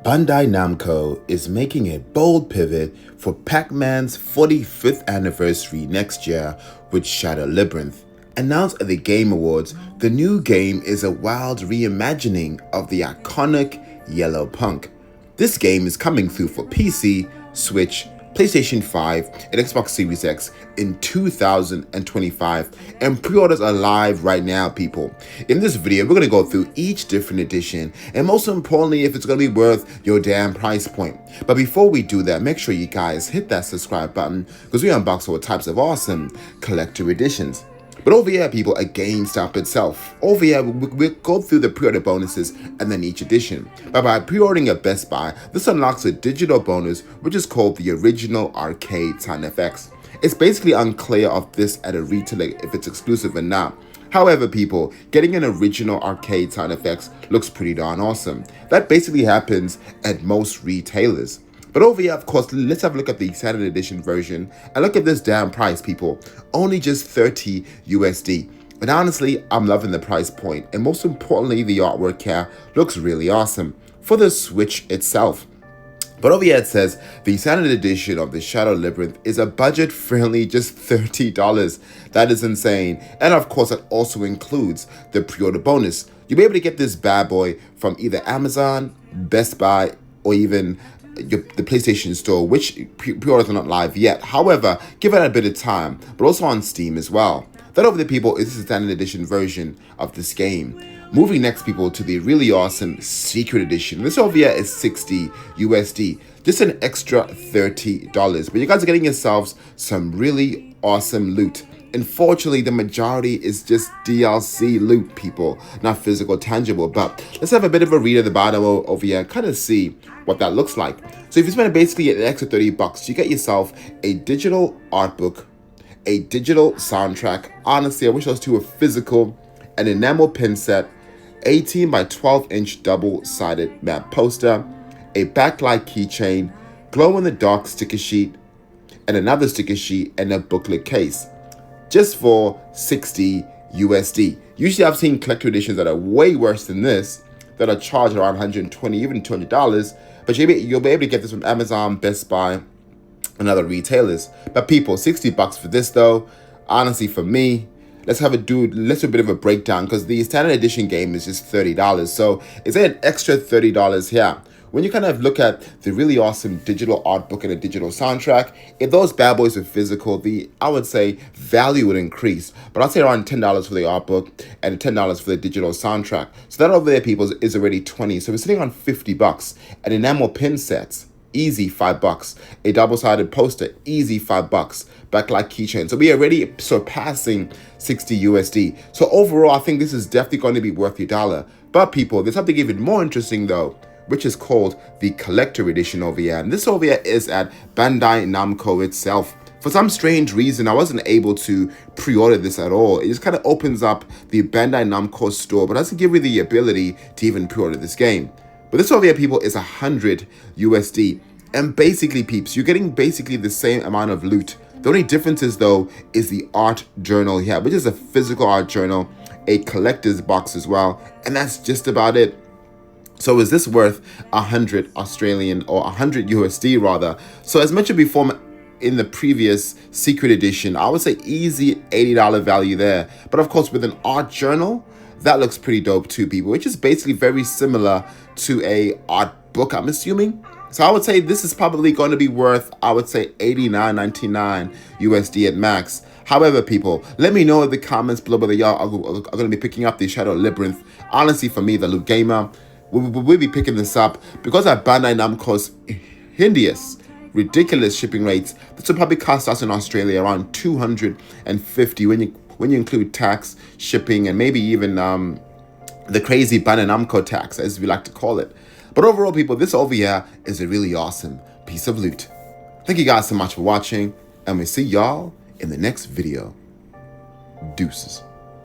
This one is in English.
Bandai Namco is making a bold pivot for Pac-Man's 45th anniversary next year with Shadow Labyrinth. Announced at the Game Awards, the new game is a wild reimagining of the iconic Yellow Punk. This game is coming through for PC, Switch, PlayStation 5, and Xbox Series X in 2025, and pre-orders are live right now, people. In this video, we're going to go through each different edition, and most importantly, if it's going to be worth your damn price point. But before we do that, make sure you guys hit that subscribe button, because we unbox all types of awesome collector editions. But over here, people, at GameStop itself, over here, we'll go through the pre-order bonuses and then each edition. But by pre-ordering at Best Buy, this unlocks a digital bonus, which is called the Original Arcade Sound Effects. It's basically unclear of this at a retailer if it's exclusive or not. However, people, getting an original arcade sound effects looks pretty darn awesome. That basically happens at most retailers. But over here, of course, let's have a look at the Extended Edition version and look at this damn price, people. Only just 30 USD. And honestly, I'm loving the price point. And most importantly, the artwork here looks really awesome for the Switch itself. But over here it says the Extended Edition of the Shadow Labyrinth is a budget-friendly just $30. That is insane. And of course, it also includes the pre-order bonus. You'll be able to get this bad boy from either Amazon, Best Buy, or even the PlayStation Store, which pre-orders are not live yet. However, give it a bit of time, but also on Steam as well. That over there, people, is the Standard Edition version of this game. Moving next, people, to the really awesome Secret Edition. This over here is 60 USD, just an extra $30. But you guys are getting yourselves some really awesome loot. Unfortunately, the majority is just DLC loot, people, not physical, tangible. But let's have a bit of a read at the bottom over here and kind of see what that looks like. So if you spend basically an extra $30, you get yourself a digital art book, a digital soundtrack. Honestly, I wish those two were physical, an enamel pin set, 18 by 12 inch double-sided map poster, a backlight keychain, glow-in-the-dark sticker sheet, and another sticker sheet, and a booklet case. Just for 60 USD. Usually I've seen collector editions that are way worse than this, that are charged around $120, even $200, but you'll be able to get this from Amazon, Best Buy, and other retailers. But people, $60 for this though, honestly for me, let's do a bit of a breakdown, because the Standard Edition game is just $30. So is there an extra $30 here? When you kind of look at the really awesome digital art book and a digital soundtrack, if those bad boys were physical, I would say value would increase. But I'll say around $10 for the art book and $10 for the digital soundtrack. So that over there, people, is already $20. So we're sitting on $50. An enamel pin sets, easy $5. A double-sided poster, easy $5. Backlight keychain. So we're already surpassing 60 USD. So overall, I think this is definitely going to be worth your dollar. But people, there's something even more interesting though, which is called the Collector Edition over here. And this over here is at Bandai Namco itself. For some strange reason, I wasn't able to pre-order this at all. It just kind of opens up the Bandai Namco store, but doesn't give you the ability to even pre-order this game. But this over here, people, is 100 USD. And basically, peeps, you're getting basically the same amount of loot. The only difference is, though, is the art journal here, which is a physical art journal, a collector's box as well. And that's just about it. So is this worth 100 Australian or 100 USD rather? So as mentioned before in the previous Secret Edition, I would say easy $80 value there. But of course, with an art journal, that looks pretty dope too, people, which is basically very similar to a art book, I'm assuming. So I would say this is probably going to be worth, I would say $89.99 USD at max. However, people, let me know in the comments below whether y'all are going to be picking up the Shadow Labyrinth. Honestly, for me, the Loot Gamer, we'll be picking this up because at Bandai Namco's hideous, ridiculous shipping rates. This will probably cost us in Australia around $250 when you include tax, shipping, and maybe even the crazy Bandai Namco tax, as we like to call it. But overall, people, this over here is a really awesome piece of loot. Thank you guys so much for watching, and we'll see y'all in the next video. Deuces.